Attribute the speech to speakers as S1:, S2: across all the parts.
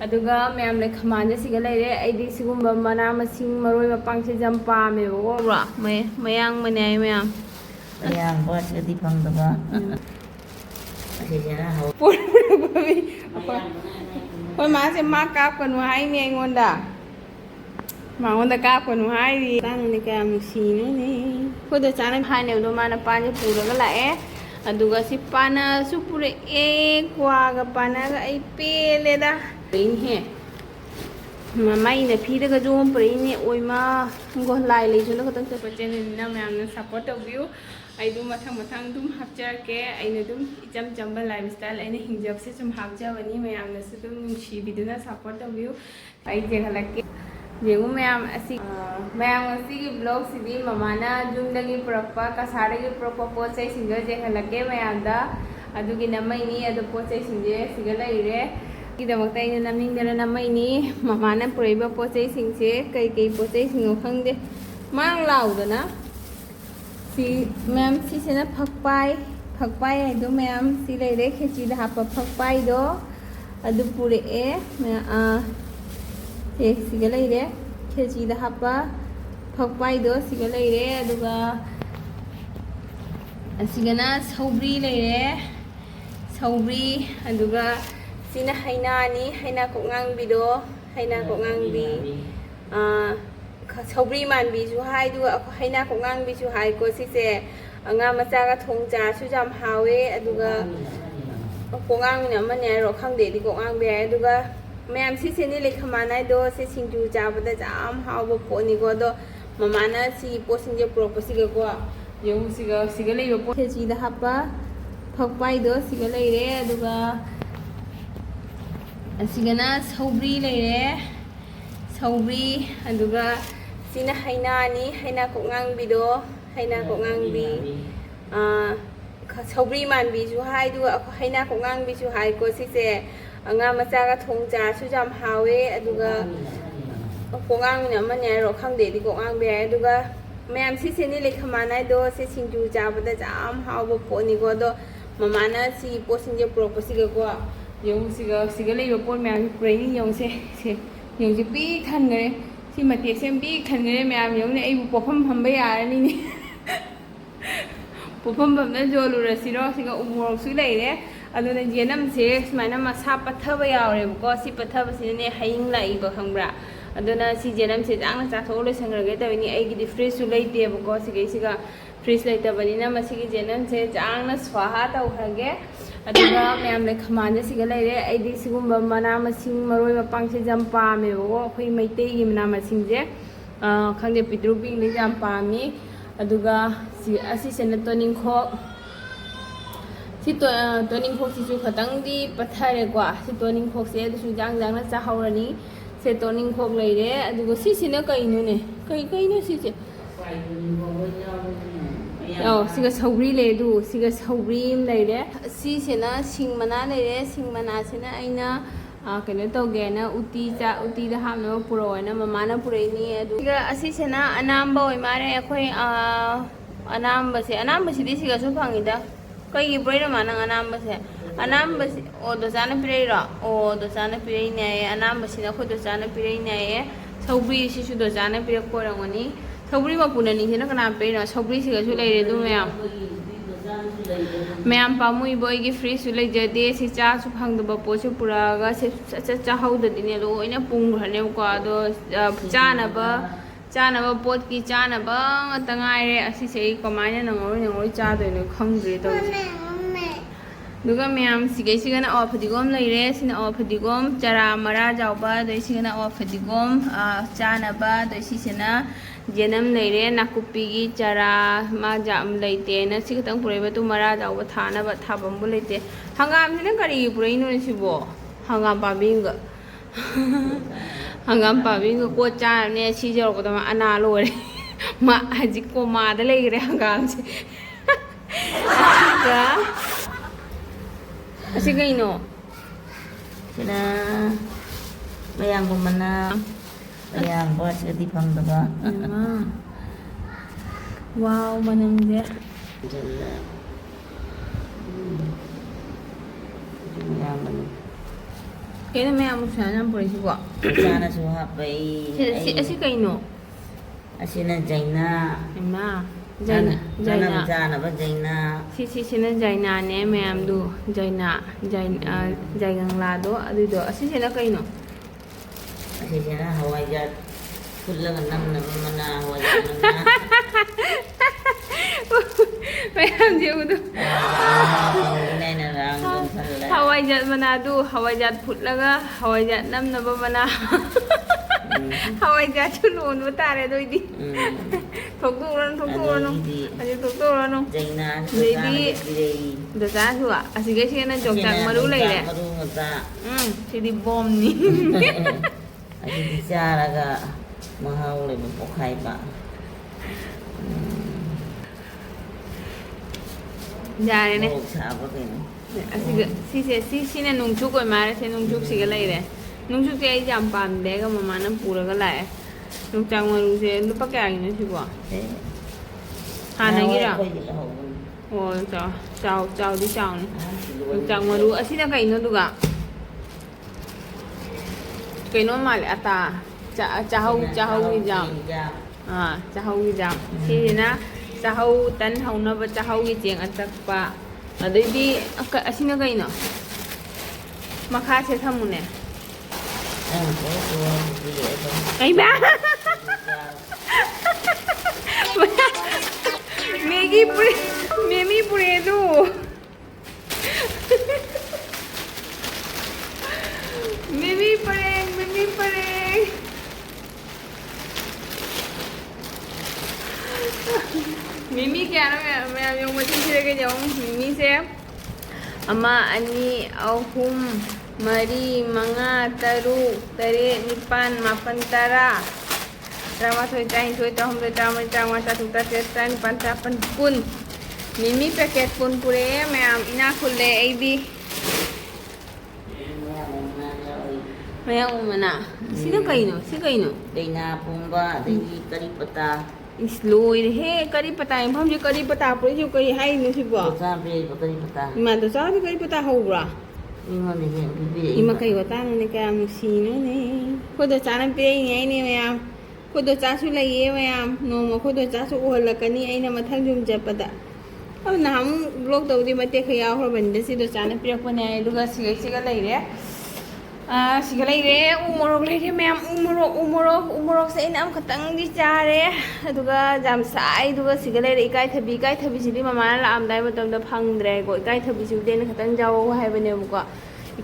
S1: ꯑꯗꯨꯒ ꯃꯌꯥꯝ ꯂꯩ ꯈꯥꯃꯥꯟꯁꯦ ꯁꯤꯒ ꯂꯩꯔꯦ ꯑꯩꯗꯤ ꯁꯤꯒꯨꯝꯕ ꯃꯅꯥ ꯃꯁꯤꯡ ꯃꯔꯣꯏ ꯃꯄꯥꯡꯁꯦ ꯌꯥꯝ ꯄꯥꯝꯃꯦꯕꯀꯣ ꯃꯌꯥꯡ ꯃꯅꯥꯏ ꯃꯌꯥꯝ
S2: ꯃꯌꯥꯡꯕ ꯁꯤꯒꯗꯤ ꯐꯪꯗꯕ ꯑꯁꯤꯁꯤꯅ ꯍꯧ
S1: ꯍꯣꯏ ꯃꯥꯁꯦ ꯃꯥ ꯀꯥꯞꯀꯅꯨ ꯍꯥꯏꯅꯤ ꯑꯩꯉꯣꯟꯗ ꯃꯉꯣꯟꯗ ꯀꯥꯞꯀꯅꯨ ꯍꯥꯏꯔꯤ ꯆꯥꯅꯅꯤ ꯀꯌꯥꯝ ꯅꯨꯡꯁꯤꯅꯣꯅꯦ ꯑꯩꯈꯣꯏꯗ ꯆꯥꯅ ꯍꯥꯏꯅꯕꯗꯣ ꯃꯥꯅ ꯄꯥꯟꯁꯦ ꯄꯨꯔꯒ ꯂꯥꯛꯑꯦ ꯑꯗꯨꯒ ꯁꯤ ꯄꯥꯅꯁꯨ ꯄꯨꯔꯛꯑꯦ ꯀ꯭ꯋꯥꯒ ꯄꯥꯅꯒ ꯑꯩ ꯄꯦꯜꯂꯦꯗ ꯍꯦ ꯃꯩꯅ ꯐꯤꯔꯒ ꯖꯣꯝ ꯄꯨꯔꯛꯏꯅꯦ ꯑꯣꯏꯃ ꯂꯥꯏ ꯂꯩꯁꯨꯅ ꯈꯛꯇꯪ ꯆꯠꯄ ꯆꯦꯅꯦꯜꯅꯤꯅ ꯃꯌꯥꯝꯅ ꯁꯞꯄꯣꯔꯠ ꯇꯧꯕꯤꯌꯨ ꯑꯩꯗꯨ ꯃꯊꯪ ꯑꯗꯨꯝ ꯍꯥꯞꯆꯔꯛꯀꯦ ꯑꯩꯅ ꯑꯗꯨꯝ ꯏꯆꯝ ꯆꯝꯕ ꯂꯥꯏꯐ ꯁ꯭ꯇꯥꯏꯜ ꯑꯩꯅ ꯍꯤꯡꯖꯕꯁꯦ ꯁꯨꯝ ꯍꯥꯞꯆꯕꯅꯤ ꯃꯌꯥꯝꯅꯁꯨ ꯑꯗꯨꯝ ꯅꯨꯡꯁꯤꯕꯤꯗꯨꯅ ꯁꯞꯄꯣꯔꯠ ꯇꯧꯕꯤꯌꯨ ꯑꯩ ꯌꯦꯡꯍꯜꯂꯛꯀꯦ ꯌꯦꯡꯉꯨ ꯃꯌꯥꯝ ꯑꯁꯤ ꯃꯌꯥꯝ ꯉꯁꯤꯒꯤ ꯕ꯭ꯂꯣꯒꯁꯤꯗꯤ ꯃꯃꯥꯅ ꯌꯨꯝꯗꯒꯤ ꯄꯨꯔꯛꯄ ꯀꯁꯥꯔꯗꯒꯤ ꯄꯨꯔꯛꯄ ꯄꯣꯠ ꯆꯩꯁꯤꯡꯗꯣ ꯌꯦꯡꯍꯜꯂꯛꯀꯦ ꯃꯌꯥꯝꯗ ꯑꯗꯨꯒꯤ ꯅꯝꯃꯩꯅꯤ ꯑꯗꯣ ꯄꯣꯠ ꯆꯩꯁꯤꯡꯁꯦ ꯁꯤꯒ ꯂꯩꯔꯦ ꯒꯤꯗꯃꯛꯇ ꯑꯩꯅ ꯅꯝꯅꯤꯡꯗꯅ ꯅꯝꯃꯩꯅꯤ ꯃꯃꯥꯅ ꯄꯨꯔꯛꯏꯕ ꯄꯣꯠ ꯆꯩꯁꯤꯡꯁꯦ ꯀꯩ ꯄꯣꯠ ꯆꯩꯁꯤꯡꯅꯣ ꯈꯪꯗꯦ ꯃꯥꯡ ꯂꯥꯎꯗꯅ ꯁꯤ ꯃꯌꯥꯝ ꯁꯤꯁꯤꯅ ꯐꯛꯄꯥꯏ ꯍꯥꯏꯗꯣ ꯃꯌꯥꯝ ꯁꯤ ꯂꯩꯔꯦ ꯈꯦꯆꯤꯗ ꯍꯥꯞꯄ ꯐꯛꯄꯥꯏꯗꯣ ꯑꯗꯨ ꯄꯨꯔꯛꯑꯦ ꯁꯤꯒ ꯂꯩꯔꯦ ꯈꯦꯆꯤꯗ ꯍꯥꯞꯄ ꯐꯛꯄꯥꯏꯗꯣ ꯁꯤꯒ ꯂꯩꯔꯦ ꯑꯗꯨꯒ ꯑꯁꯤꯒꯅ ꯁꯧꯒ꯭ꯔꯤ ꯂꯩꯔꯦ ꯁꯧꯒ꯭ꯔꯤ ꯑꯗꯨꯒ ꯁꯤꯅ ꯍꯩꯅꯥꯅꯤ ꯍꯩꯅꯥ ꯀꯣꯛꯉꯥꯡꯕꯤꯗꯣ ꯍꯩꯅꯥ ꯀꯣꯛꯉꯥꯡꯕꯤ ꯁꯧꯒ꯭ꯔꯤ ꯃꯥꯟꯕꯤꯁꯨ ꯍꯥꯏ ꯑꯗꯨꯒ ꯍꯩꯅꯥ ꯀꯣꯛꯉꯥꯡꯕꯤꯁꯨ ꯍꯥꯏꯀꯣ ꯁꯤꯁꯦ ꯉꯥ ꯃꯆꯥꯒ ꯊꯣꯡ ꯆꯥꯁꯨ ꯌꯥꯝ ꯍꯥꯎꯋꯦ ꯑꯗꯨꯒ ꯀꯣꯛꯉꯥꯡꯕꯤꯅ ꯑꯃꯅꯦ ꯍꯥꯏꯔꯣ ꯈꯪꯗꯦꯗꯤ ꯀꯣꯛꯉꯥꯡꯕꯤ ꯍꯥꯏ ꯑꯗꯨꯒ ꯃꯌꯥꯝ ꯁꯤꯁꯦꯅꯦ ꯂꯩꯈꯥꯃꯥꯟ ꯍꯥꯏꯗꯣ ꯁꯤ ꯁꯤꯡꯖꯨ ꯆꯥꯕꯗ ꯌꯥꯝ ꯍꯥꯎꯕ ꯄꯣꯠꯅꯤꯀꯣ ꯑꯗꯣ ꯃꯃꯥꯅ ꯁꯤꯒꯤ ꯄꯣꯠꯁꯤꯡꯁꯦ ꯄꯨꯔꯛꯄꯁꯤꯒꯀꯣ ꯌꯦꯡꯉꯨ ꯁꯤꯒ ꯂꯩꯕ ꯄꯣꯠ ꯈꯦꯆꯤꯗ ꯍꯥꯞꯄ ꯐꯛꯄꯥꯏꯗꯣ ꯁꯤꯒ ꯂꯩꯔꯦ ꯑꯗꯨꯒ ꯑꯁꯤꯒꯅ ꯁꯧꯒ꯭ꯔꯤ ꯂꯩꯔꯦ ꯁꯧꯒ꯭ꯔꯤ ꯑꯗꯨꯒ ꯁꯤꯅ ꯍꯩꯅꯥꯅꯤ ꯍꯩꯅꯥ ꯀꯣꯛꯉꯥꯡꯕꯤꯗꯣ ꯍꯩꯅꯥ ꯀꯣꯛꯉꯥꯡꯕꯤ ꯁꯧꯒ꯭ꯔꯤ ꯃꯥꯟꯕꯤꯁꯨ ꯍꯥꯏ ꯑꯗꯨꯒ ꯍꯩꯅꯥ ꯀꯣꯛꯉꯥꯡꯕꯤꯁꯨ ꯍꯥꯏꯀꯣ ꯁꯤꯁꯦ ꯉꯥ ꯃꯆꯥꯒ ꯊꯣꯡ ꯆꯥꯁꯨ ꯌꯥꯝ ꯍꯥꯎꯋꯦ ꯑꯗꯨꯒ ꯀꯣꯛꯉꯥꯡꯕꯤꯅ ꯑꯃꯅꯦ ꯍꯥꯏꯔꯣ ꯈꯪꯗꯦꯗꯤ ꯀꯣꯛꯉꯥꯡꯕꯤ ꯍꯥꯏ ꯑꯗꯨꯒ ꯃꯌꯥꯝ ꯁꯤꯁꯦꯅꯦ ꯂꯩꯈꯥꯃꯥꯟ ꯍꯥꯏꯗꯣ ꯁꯤ ꯁꯤꯡꯖꯨ ꯆꯥꯕꯗ ꯌꯥꯝ ꯍꯥꯎꯕ ꯄꯣꯠꯅꯤꯀꯣ ꯑꯗꯣ ꯃꯃꯥꯅ ꯁꯤꯒꯤ ꯄꯣꯠꯁꯤꯡꯁꯦ ꯄꯨꯔꯛꯄꯁꯤꯒꯀꯣ ꯌꯦꯡꯉꯨ ꯁꯤꯒ ꯂꯩꯕ ꯄꯣꯠ ꯃꯌꯥꯝꯁꯦ ꯄꯨꯔꯛꯏꯅꯤ ꯌꯦꯡꯉꯨꯁꯦ ꯌꯦꯡꯉꯨꯁꯦ ꯄꯤꯛ ꯊꯟꯈ꯭ꯔꯦ ꯁꯤ ꯃꯇꯦꯛꯁꯦ ꯄꯤꯛ ꯊꯟꯈ꯭ꯔꯦ ꯃꯌꯥꯝ ꯌꯦꯡꯉꯨꯅꯦ ꯑꯩꯕꯨ ꯄꯣꯠꯐꯝ ꯐꯝꯕ ꯌꯥꯔꯅꯤꯅꯦ ꯄꯣꯠꯐꯝ ꯐꯝꯅ ꯌꯣꯜꯂꯨꯔꯁꯤꯔꯣ ꯁꯤꯒ ꯎꯃꯣꯔꯣꯛꯁꯨ ꯂꯩꯔꯦ ꯑꯗꯨꯅ ꯌꯦꯅꯝꯁꯦ ꯁꯨꯃꯥꯏꯅ ꯃꯁꯥ ꯄꯠꯊꯕ ꯌꯥꯎꯔꯦꯕꯀꯣ ꯁꯤ ꯄꯠꯊꯕꯁꯤꯅꯅꯦ ꯍꯌꯤꯡ ꯂꯥꯛꯏꯕ ꯈꯪꯕ꯭ꯔꯥ ꯑꯗꯨꯅ ꯁꯤ ꯌꯦꯅꯝꯁꯦ ꯌꯥꯝꯅ ꯆꯥꯊꯣꯛꯑ ꯂꯣꯏꯁꯟꯈ꯭ꯔꯒꯦ ꯇꯧꯏꯅꯤ ꯑꯩꯒꯤꯗꯤ ꯐ꯭ꯔꯤꯖꯁꯨ ꯂꯩꯇꯦꯕꯀꯣ ꯁꯤꯒ ꯐ꯭ꯔꯤꯖ ꯂꯩꯇꯕꯅꯤꯅ ꯃꯁꯤꯒꯤ ꯌꯦꯅꯝꯁꯦ ꯌꯥꯝꯅ ꯁ꯭ꯋꯥꯍꯥ ꯇꯧꯈ꯭ꯔꯒꯦ ꯑꯗꯨꯒ ꯃꯌꯥꯝ ꯈꯥꯃꯥꯟꯁꯦ ꯁꯤꯒ ꯂꯩꯔꯦ ꯑꯩꯗꯤ ꯁꯤꯒꯨꯝꯕ ꯃꯅꯥ ꯃꯁꯤꯡ ꯃꯔꯣꯏ ꯃꯄꯥꯡꯁꯦ ꯌꯥꯝ ꯄꯥꯝꯃꯦꯕꯀꯣ ꯑꯩꯈꯣই ꯃꯩꯇꯩꯒꯤ ꯃꯅꯥ ꯃꯁꯤꯡꯁꯦ ꯈꯪꯗꯦ ꯄꯤꯇ꯭ꯔꯨ ꯄꯤꯛꯂꯤ ꯌꯥꯝ ꯄꯥꯝꯃꯤ ꯑꯗꯨꯒ ꯑꯁꯤꯁꯤꯅ ꯇꯣꯅꯤꯡꯈꯣꯛ ꯁꯤ ꯇꯣꯅꯤꯡꯈꯣꯛꯁꯤꯁꯨ ꯈꯇꯪꯗꯤ ꯄꯠꯊꯔꯦꯀꯣ ꯁꯤ ꯇꯣꯅꯤꯡꯈꯣꯛꯁꯦ ꯑꯗꯨꯁꯨ ꯌꯥꯡꯅ ꯆꯥꯍꯧꯔꯅꯤ ꯁꯦ ꯇꯣꯅꯤꯡꯈꯣꯛ ꯂꯩꯔꯦ ꯑꯗꯨꯒ ꯁꯤꯁꯤꯅ ꯀꯩꯅꯣꯅꯦ ꯀꯩꯅꯣ ꯁꯤꯁꯦ ꯁꯤꯒ ꯁꯧꯒ꯭ꯔꯤ ꯂꯩ ꯑꯗꯨ ꯁꯤꯒ ꯁꯧꯒ꯭ꯔꯤ ꯑꯃ ꯂꯩꯔꯦ ꯁꯤꯁꯤꯅ ꯁꯤꯡ ꯃꯅꯥ ꯂꯩꯔꯦ ꯁꯤꯡ ꯃꯅꯥꯁꯤꯅ ꯑꯩꯅ ꯀꯩꯅꯣ ꯇꯧꯒꯦꯅ ꯎꯇꯤꯗ ꯍꯥꯞꯅꯕ ꯄꯨꯔꯛꯑꯣꯅ ꯃꯃꯥꯅ ꯄꯨꯔꯛꯏꯅꯤ ꯑꯗꯨꯒ ꯑꯁꯤꯁꯤꯅ ꯑꯅꯥꯝꯕ ꯑꯣꯏ ꯃꯥꯜꯂꯦ ꯑꯩꯈꯣꯏ ꯑꯅꯥꯝꯕꯁꯤꯗꯤ ꯁꯤꯒꯁꯨ ꯐꯪꯉꯤꯗ ꯀꯩꯒꯤ ꯄꯨꯔꯛꯏꯅꯣ ꯃꯥ ꯅꯪ ꯑꯅꯥꯝꯕꯁꯦ ꯑꯅꯥꯝꯕꯁꯤ ꯑꯣ ꯗꯣꯆꯥꯅ ꯄꯤꯔꯛꯏꯔꯣ ꯑꯣ ꯗꯣꯆꯥꯅ ꯄꯤꯔꯛꯏꯅꯦ ꯍꯥꯏꯌꯦ ꯑꯅꯥꯝꯕꯁꯤꯅ ꯑꯩꯈꯣꯏ ꯗꯣꯆꯥꯅ ꯄꯤꯔꯛꯏꯅꯦ ꯍꯥꯏꯌꯦ ꯁꯧꯒ꯭ꯔꯤꯁꯤꯁꯨ ꯗꯣꯆꯥꯅ ꯄꯤꯔꯛꯄ ꯑꯣꯏꯔꯝꯒꯅꯤ ꯁꯧꯒ꯭ꯔꯤ ꯃꯄꯨꯟ ꯑꯅꯤꯁꯤꯅ ꯀꯅꯥ ꯄꯤꯔꯛꯏꯅꯣ ꯁꯧꯒ꯭ꯔꯤꯁꯤꯒꯁꯨ ꯂꯩꯔꯦ ꯑꯗꯨ ꯃꯌꯥꯝ ꯄꯥꯝꯃꯨꯏꯕ ꯑꯩꯒꯤ ꯐ꯭ꯔꯤꯖꯁꯨ ꯂꯩꯖꯗꯦ ꯁꯤ ꯆꯥꯁꯨ ꯐꯪꯗꯕ ꯄꯣꯠꯁꯨ ꯄꯨꯔꯛꯑꯒ ꯁꯠ ꯆꯥꯍꯧꯗꯗꯤꯅꯦ ꯂꯣꯏꯅ ꯄꯨꯡꯈ꯭ꯔꯅꯦꯕꯀꯣ ꯑꯗꯣ ꯆꯥꯅꯕ ꯄꯣꯠꯀꯤ ꯆꯥꯅꯕ ꯉꯥꯛꯇ ꯉꯥꯏꯔꯦ ꯑꯁꯤꯁꯦ ꯑꯩ ꯀꯃꯥꯏꯅ ꯅꯪꯉꯔꯣꯏ ꯆꯥꯗꯣꯏꯅꯣ ꯈꯪꯗ꯭ꯔꯦ ꯇꯧꯔꯤꯁꯦ ꯑꯗꯨꯒ ꯃꯌꯥꯝ ꯁꯤꯒꯩꯁꯤꯒꯅ ꯑꯋꯥ ꯐꯗꯤꯒꯣꯝ ꯂꯩꯔꯦ ꯁꯤꯅ ꯑꯋꯥ ꯐꯗꯤꯒꯣꯝ ꯆꯔꯥ ꯃꯔꯥ ꯌꯥꯎꯕ ꯑꯗꯩ ꯁꯤꯒꯅ ꯑꯋꯥ ꯐꯗꯤꯒꯣꯝ ꯆꯥꯅꯕ ꯑꯗꯩ ꯁꯤꯁꯤꯅ ꯌꯦꯅꯝ ꯂꯩꯔꯦ ꯅꯥꯀꯨꯞꯄꯤꯒꯤ ꯆꯔꯥ ꯃꯥ ꯂꯩꯇꯦꯅ ꯁꯤ ꯈꯛꯇꯪ ꯄꯨꯔꯛꯏꯕ ꯇꯨ ꯃꯔꯥ ꯌꯥꯎꯕ ꯊꯥꯅꯕ ꯊꯥꯐꯝꯕꯨ ꯂꯩꯇꯦ ꯍꯪꯒꯥꯝꯁꯤꯅ ꯀꯔꯤꯒꯤ ꯄꯨꯔꯛꯏꯅꯣ ꯁꯤꯕꯣ ꯍꯪꯒꯥꯝ ꯄꯥꯝꯕꯤꯒ ꯍꯪꯒꯥꯝ ꯄꯥꯝꯕꯤꯒ ꯀꯣꯠ ꯆꯥꯔꯅꯦ ꯁꯤ ꯌꯧꯔꯛꯄꯗ ꯃꯥ ꯑꯅꯥ ꯂꯣꯏꯔꯦ ꯃꯥ ꯍꯧꯖꯤꯛ ꯀꯣꯃꯥꯗ ꯂꯩꯈ꯭ꯔꯦ ꯍꯪꯒꯥꯝꯁꯦ ꯑꯁꯤ ꯀꯩꯅꯣ
S2: ꯁꯤꯅ ꯃꯌꯥꯡꯒꯨꯝꯕꯅ ꯃꯌꯥꯡꯕ ꯁꯤꯒꯗꯤ ꯐꯪꯗꯕ
S1: ꯋꯥꯎ ꯃꯅꯝꯁꯦ Kaya na may amo siya ng purisi ko.
S2: Sana suhapay.
S1: Asi kaino?
S2: Asina Jaina.
S1: Ima. Jaina.
S2: Jaina. Jana ba Jaina?
S1: Sina Jaina ne may amdo. Jaina. Jaigang lado. Adudo. Asi sila kaino?
S2: Asina Hawaiian. Kulang nam mana Hawaiian na.
S1: May amdi udo.
S2: Inay na lang dun pala.
S1: Hawaiian manado. Hawaiian putlaga. Hawaiian nam na ba mana? Hawaiian chulun mo tare do idi. Thokturan. Ani thokturan no.
S2: Jaina.
S1: Jadi dosa suwa. Asige siya na jogjang maru lai le.
S2: Maru ngata.
S1: Sidi bom ni.
S2: Asidi cara ga mahau le bukai ba.
S1: Jare ne.
S2: Sabe que
S1: Asige si ne nungchuk ko mare se nungchuk siga lai le. Nungchuk te ai jam pam de ga mama na pura ga lai. Jogjang maru se lupa kya ni si ko. Ha na gi ra. Oh chao di chao ni. Jogjang maru asina kai no duga. Kai no mal ata chahau gi jam. Chahau gi jam. Si na chahau tan hau na ba chahau gi cheng atak pa. Adai di asina kai no. Makha se thamu ne. Ai ba. Memi pure do. Mimi pareng. Mimi kya na मैं yung machine से लेके जाऊँ Mimi से ama ani ahum mari manga taru tare nipan mapan tara Rama soy tahin soy tahum soy tamay tama tatuta testan pantapan pun Mimi paket pun pure मैं ina खुले aibi Maya umana. Sino kaino?
S2: Dina pumba, dini karipata.
S1: Slow he karipata. Pham je karipata pure ju kai hai nu si bo.
S2: Sa pre karipata.
S1: Ma to sa karipata hobra.
S2: Ima ne bibi.
S1: Ima kai wata ne ka mu sino ne. Ko do chana pe ngai ne mayam. Ko do cha su lai ye mayam. No mo ko do cha su o la kani aina mathang jum japada. Ab na ham blog do di mate khaya ho bande si do chana pe ko ne duga siga lai re. Siga lai re umorok lai re mayam umorok se ina am khatang di cha re aduga jam sai duga siga lai re kai thabi sidi mama la am dai matam da phang dre go kai thabi su den khatang jaw hai bane mu ko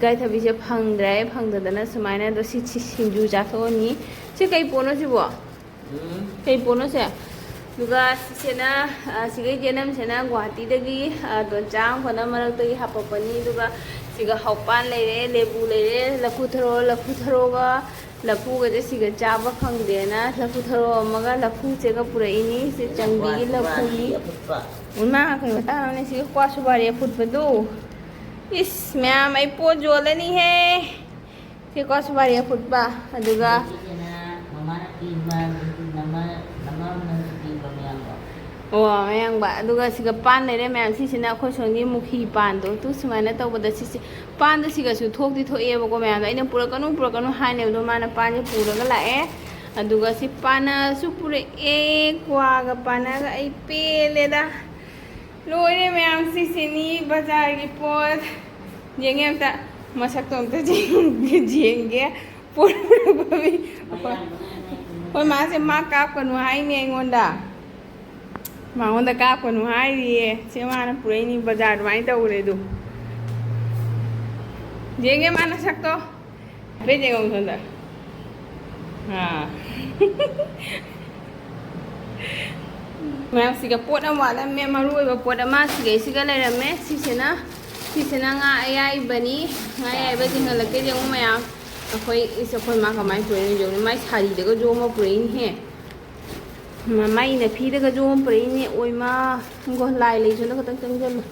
S1: kai thabi se phang da na sumaina do si sinju ja tho ni se kai pono si bo kai pono se duga se na siga jenam se na guwahati dagi don chang khona marak dagi hapapani duga siga haupan leire lebu leire lakhu tharo ga lakhu ga siga chaba khangde na lakhu tharo amaga lakhu che ga pura ini se changbi lakhu ni unma kai bata ne siga kwa subari phut padu is ma'am ai po jole ni he se kwa subari phut ba aduga
S2: mama na kiba nama
S1: Oh, mayang ba aduga siga pan leire mayam si sina khoi songi mukhi pan do tu sumaina tawbada si pan da siga su thok di thoe ba ko mayam aina purakanu haine do mana pan je puraga lae aduga si pana su pure e kwa ga pana ga ai pele da loire mayam si sini bazar gi pot jenge ta masak tom ta jenge pura ba bi koi ma se ma kap kanu hai ni ngonda Mangonda ka ko no hai ri se mana pure ni bazar mai ta ure do jenge mana sakto be jenge ngonda ha ma siga pot amala me maru ba pot ama siga le rame si sena nga ai bani nga ai ba jinga lake jeng ma ya khoi is khoi ma ka mai pure ni jo ni mai sari de ko jo ma pure ni he Mamai na phi daga jo pare ni oi ma go lai le jo na ka tang jalo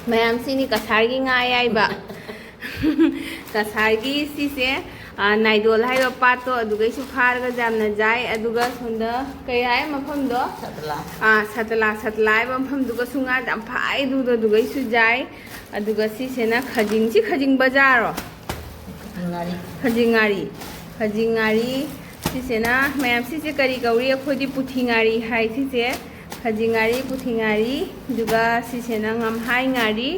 S1: mayam si ni kasar gi nga ai ba kasar gi si se naidol hai ba pa to aduga su phar ga jam na jai aduga sonda kai hai mafam do satla ba mafam duga sunga jam phai du do duga su jai ꯑꯗꯨꯒ ꯁꯤꯁꯤꯅ ꯈꯖꯤꯡꯁꯤ ꯈꯖꯤꯡ ꯕꯖꯥꯔꯣ
S2: ꯉꯥꯔꯤ
S1: ꯈꯖꯤꯡ ꯉꯥꯔꯤ ꯈꯖꯤꯡ ꯉꯥꯔꯤ ꯁꯤꯁꯤꯅ ꯃꯌꯥꯝ ꯁꯤꯁꯦ ꯀꯔꯤ ꯀꯧꯔꯤ ꯑꯩꯈꯣꯏꯗꯤ ꯄꯨꯊꯤ ꯉꯥꯔꯤ ꯍꯥꯏ ꯁꯤꯁꯦ ꯈꯖꯤꯡ ꯉꯥꯔꯤ ꯄꯨꯊꯤ ꯉꯥꯔꯤ ꯑꯗꯨꯒ ꯁꯤꯁꯤꯅ ꯉꯝꯍꯥꯏ ꯉꯥꯔꯤ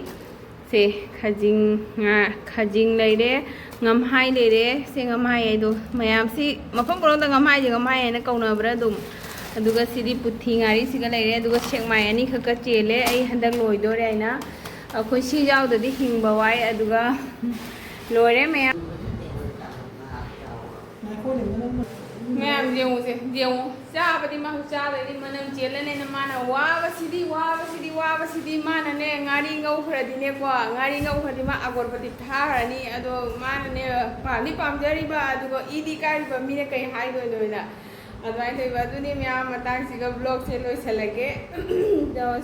S1: ꯁꯦ ꯈꯖꯤꯡ ꯂꯩꯔꯦ ꯉꯝꯍꯥꯏ ꯂꯩꯔꯦ ꯁꯦ ꯉꯝꯍꯥꯏ ꯍꯥꯏꯗꯣ ꯃꯌꯥꯝꯁꯤ ꯃꯐꯝ ꯄꯨꯝꯅꯃꯛꯇ ꯉꯝꯍꯥꯏꯁꯦ ꯉꯝꯍꯥꯏ ꯍꯥꯏꯅ ꯀꯧꯅꯕ꯭ꯔꯥ ꯑꯗꯨꯝ ꯑꯗꯨꯒ ꯁꯤꯗꯤ ꯄꯨꯊꯤ ꯉꯥꯔꯤꯁꯤꯒ ꯂꯩꯔꯦ ꯑꯗꯨꯒ ꯁꯦꯛꯃꯥꯏ ꯑꯅꯤꯈꯛꯀ ꯆꯦꯜꯂꯦ ꯑꯩ ꯍꯟꯗꯛ ꯂꯣꯏꯗꯣꯔꯦ ꯍꯥꯏꯅ ꯑꯩꯈꯣꯏ ꯁꯤ ꯌꯥꯎꯗꯗꯤ ꯍꯤꯡꯕ ꯋꯥꯏ ꯑꯗꯨꯒ ꯂꯣꯏꯔꯦ ꯃꯌꯥꯝ ꯃꯌꯥꯝ ꯌꯦꯡꯉꯨꯁꯦ ꯌꯦꯡꯉꯨ ꯆꯥꯕꯗꯤ ꯃꯍꯨꯠ ꯆꯥꯗꯣꯏꯅꯤ ꯃꯅꯝ ꯆꯦꯜꯂꯅꯦꯅ ꯃꯥꯅ ꯋꯥꯕꯁꯤꯗꯤ ꯋꯥꯕꯁꯤꯗꯤ ꯋꯥꯕꯁꯤꯗꯤ ꯃꯥꯅꯅꯦ ꯉꯥꯔꯤ ꯉꯧꯈ꯭ꯔꯗꯤꯅꯦꯀꯣ ꯉꯥꯔꯤ ꯉꯧꯈ꯭ꯔꯗꯤ ꯃꯥ ꯑꯒꯣꯔꯕꯇꯤ ꯊꯥꯈ꯭ꯔꯅꯤ ꯑꯗꯣ ꯃꯥꯅꯅꯦ ꯄꯥꯝꯗꯤ ꯄꯥꯝꯖꯔꯤꯕ ꯑꯗꯨꯒ ꯏꯗꯤ ꯀꯥꯏꯔꯤꯕ ꯃꯤꯅ ꯀꯩ ꯍꯥꯏꯗꯣꯏꯅꯣꯅ ꯑꯗꯨꯃꯥꯏꯅ ꯇꯧꯕ ꯑꯗꯨꯅꯤ ꯃꯌꯥꯝ ꯃꯇꯥꯡꯁꯤꯒ ब्लॉगꯁꯦ ꯂꯣꯏꯁꯤꯜꯂꯒꯦ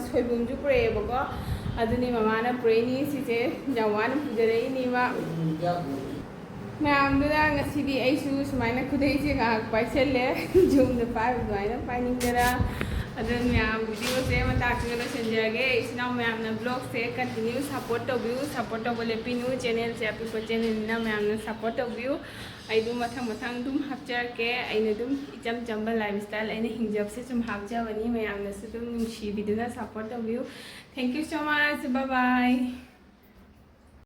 S1: ꯁꯣꯏꯕꯨꯝꯁꯨ ꯄꯨꯔꯛꯑꯦꯕꯀꯣ ꯑꯗꯨꯅꯤ ꯃꯃꯥꯅ ꯄꯨꯔꯛꯏꯅꯤ ꯁꯤꯁꯦ ꯌꯥꯝ ꯋꯥꯅ ꯄꯨꯖꯔꯛꯏꯅꯤꯕ ꯃꯌꯥꯝꯗꯨꯅ ꯉꯁꯤꯗꯤ ꯑꯩꯁꯨ ꯁꯨꯃꯥꯏꯅ ꯈꯨꯗꯩꯁꯦ ꯉꯥꯏꯍꯥꯛ ꯄꯥꯏꯁꯜꯂꯦ ꯌꯨꯝꯗ ꯄꯥꯏꯕ ꯑꯗꯨꯃꯥꯏꯅ ꯄꯥꯏꯅꯤꯡꯗꯔ ꯑꯗꯨꯅ ꯃꯌꯥꯝ ꯚꯤꯗꯤꯑꯣꯁꯦ ꯃꯇꯥꯡꯁꯤꯒ ꯂꯣꯏꯁꯤꯟꯖꯔꯒꯦ ꯏꯆꯤꯟ ꯏꯅꯥꯎ ꯃꯌꯥꯝꯅ ꯕ꯭ꯂꯣꯒꯁꯦ ꯀꯟꯇꯤꯅ꯭ꯌꯨ ꯁꯞꯄꯣꯔꯠ ꯇꯧꯕꯤꯌꯨ ꯁꯞꯄꯣꯔꯠ ꯇꯧꯕ ꯂꯦꯞꯄꯤꯅꯨ ꯆꯦꯅꯦꯜꯁꯦ ꯑꯄꯤꯛꯄ ꯆꯦꯅꯦꯜꯅꯤꯅ ꯃꯌꯥꯝꯅ ꯁꯞꯄꯣꯔꯠ ꯇꯧꯕꯤꯌꯨ ꯑꯩ ꯑꯗꯨꯝ ꯃꯊꯪ ꯃꯊꯪ ꯑꯗꯨꯝ ꯍꯥꯞꯆꯔꯛꯀꯦ ꯑꯩꯅ ꯑꯗꯨꯝ ꯏꯆꯝ ꯆꯝꯕ ꯂꯥꯏꯐ ꯁ꯭ꯇꯥꯏꯜ ꯑꯩꯅ ꯍꯤꯡꯖꯕꯁꯦ ꯁꯨꯝ ꯍꯥꯞꯆꯕꯅꯤ ꯃꯌꯥꯝꯅꯁꯨ ꯑꯗꯨꯝ ꯅꯨꯡꯁꯤꯕꯤꯗꯨꯅ ꯁꯞꯄꯣꯔꯠ ꯇꯧꯕꯤꯌꯨ thank you so much bye by